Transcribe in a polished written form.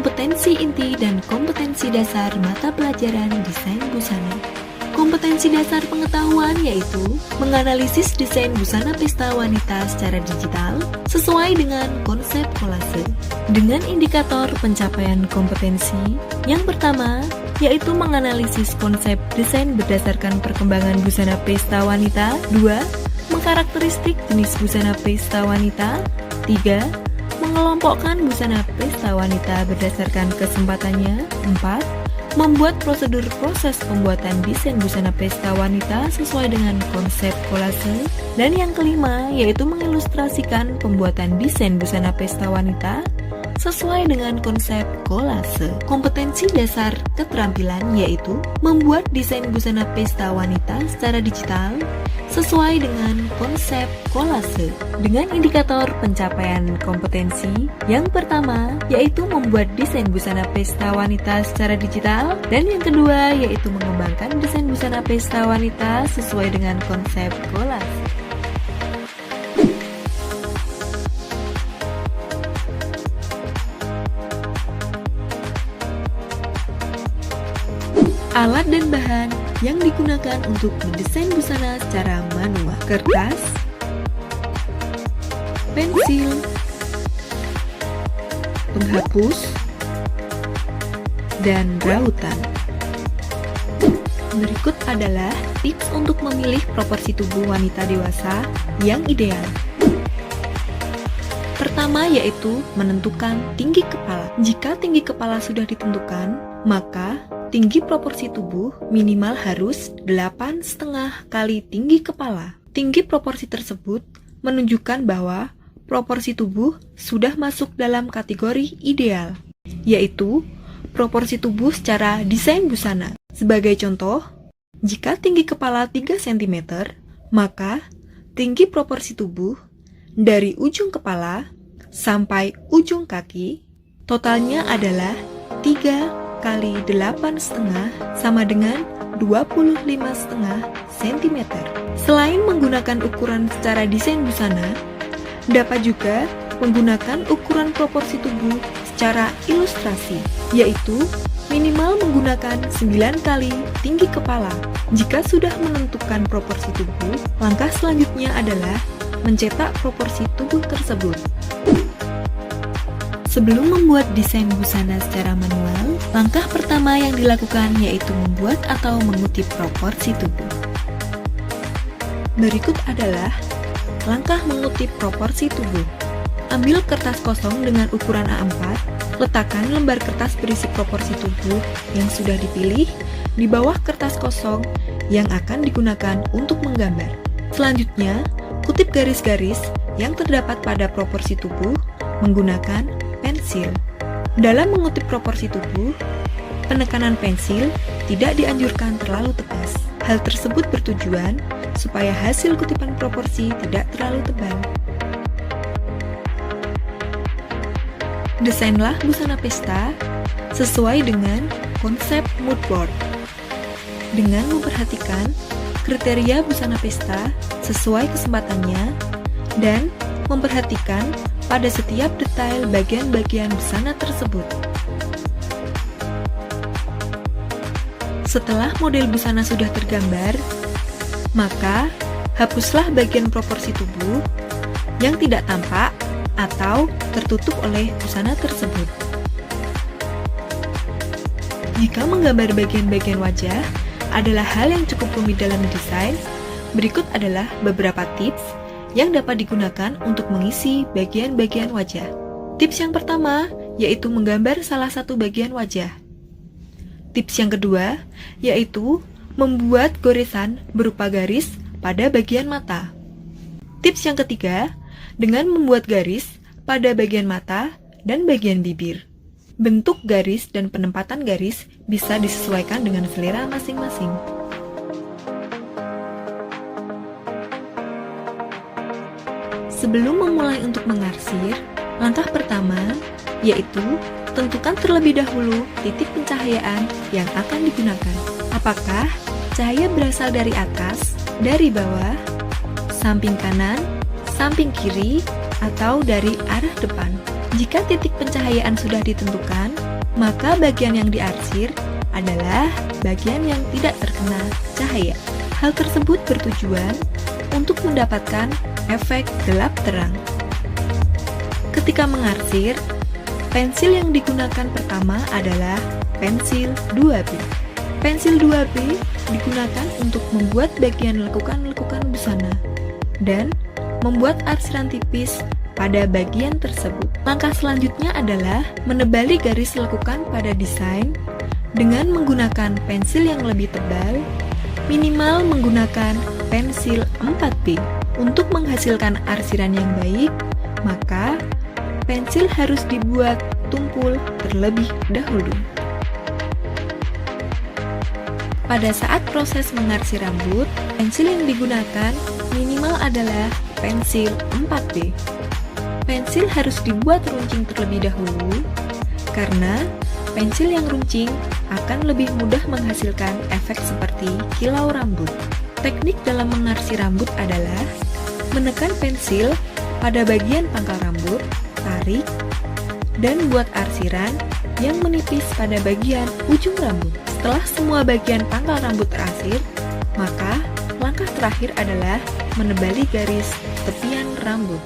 Kompetensi inti dan kompetensi dasar mata pelajaran desain busana. Kompetensi dasar pengetahuan yaitu menganalisis desain busana pesta wanita secara digital sesuai dengan konsep kolase. Dengan indikator pencapaian kompetensi, yang pertama yaitu menganalisis konsep desain berdasarkan perkembangan busana pesta wanita. 2. Mengkarakteristik jenis busana pesta wanita. 3. Mengelompokkan busana pesta wanita berdasarkan kesempatannya. 4. Membuat prosedur proses pembuatan desain busana pesta wanita sesuai dengan konsep kolase. Dan yang kelima yaitu mengilustrasikan pembuatan desain busana pesta wanita sesuai dengan konsep kolase. Kompetensi dasar keterampilan yaitu membuat desain busana pesta wanita secara digital sesuai dengan konsep kolase. Dengan indikator pencapaian kompetensi, yang pertama yaitu membuat desain busana pesta wanita secara digital, dan yang kedua yaitu mengembangkan desain busana pesta wanita sesuai dengan konsep kolase. Alat dan bahan yang digunakan untuk mendesain busana secara manual: kertas, pensil, penghapus, dan rautan. Berikut adalah tips untuk memilih proporsi tubuh wanita dewasa yang ideal. Pertama yaitu menentukan tinggi kepala. Jika tinggi kepala sudah ditentukan, maka tinggi proporsi tubuh minimal harus 8,5 kali tinggi kepala. Tinggi proporsi tersebut menunjukkan bahwa proporsi tubuh sudah masuk dalam kategori ideal, yaitu proporsi tubuh secara desain busana. Sebagai contoh, jika tinggi kepala 3 cm, maka tinggi proporsi tubuh dari ujung kepala sampai ujung kaki totalnya adalah 3 kali 8,5 sama dengan 25,5 cm. Selain menggunakan ukuran secara desain busana, dapat juga menggunakan ukuran proporsi tubuh secara ilustrasi, yaitu minimal menggunakan 9 kali tinggi kepala. Jika sudah menentukan proporsi tubuh, langkah selanjutnya adalah mencetak proporsi tubuh tersebut. Sebelum membuat desain busana secara manual, langkah pertama yang dilakukan yaitu membuat atau mengutip proporsi tubuh. Berikut adalah langkah mengutip proporsi tubuh. Ambil kertas kosong dengan ukuran A4, letakkan lembar kertas berisi proporsi tubuh yang sudah dipilih di bawah kertas kosong yang akan digunakan untuk menggambar. Selanjutnya, kutip garis-garis yang terdapat pada proporsi tubuh menggunakan pensil. Dalam mengutip proporsi tubuh, penekanan pensil tidak dianjurkan terlalu tegas. Hal tersebut bertujuan supaya hasil kutipan proporsi tidak terlalu tebal. Desainlah busana pesta sesuai dengan konsep mood board dengan memperhatikan kriteria busana pesta sesuai kesempatannya dan memperhatikan pada setiap detail bagian-bagian busana tersebut. Setelah model busana sudah tergambar, maka hapuslah bagian proporsi tubuh yang tidak tampak atau tertutup oleh busana tersebut. Jika menggambar bagian-bagian wajah adalah hal yang cukup rumit dalam desain, berikut adalah beberapa tips yang dapat digunakan untuk mengisi bagian-bagian wajah. Tips yang pertama yaitu menggambar salah satu bagian wajah. Tips yang kedua yaitu membuat goresan berupa garis pada bagian mata. Tips yang ketiga, dengan membuat garis pada bagian mata dan bagian bibir. Bentuk garis dan penempatan garis bisa disesuaikan dengan selera masing-masing. Sebelum memulai untuk mengarsir, langkah pertama yaitu tentukan terlebih dahulu titik pencahayaan yang akan digunakan. Apakah cahaya berasal dari atas, dari bawah, samping kanan, samping kiri, atau dari arah depan? Jika titik pencahayaan sudah ditentukan, maka bagian yang diarsir adalah bagian yang tidak terkena cahaya. Hal tersebut bertujuan untuk mendapatkan efek gelap terang. Ketika mengarsir, pensil yang digunakan pertama adalah pensil 2B. Pensil 2B digunakan untuk membuat bagian lekukan-lekukan busana dan membuat arsiran tipis pada bagian tersebut. Langkah selanjutnya adalah menebali garis lekukan pada desain dengan menggunakan pensil yang lebih tebal, minimal menggunakan pensil 4B. Untuk menghasilkan arsiran yang baik, maka pensil harus dibuat tumpul terlebih dahulu. Pada saat proses mengarsir rambut, pensil yang digunakan minimal adalah pensil 4B. Pensil harus dibuat runcing terlebih dahulu, karena pensil yang runcing akan lebih mudah menghasilkan efek seperti kilau rambut. Teknik dalam mengarsir rambut adalah menekan pensil pada bagian pangkal rambut, tarik, dan buat arsiran yang menipis pada bagian ujung rambut. Setelah semua bagian pangkal rambut terarsir, maka langkah terakhir adalah menebali garis tepian rambut.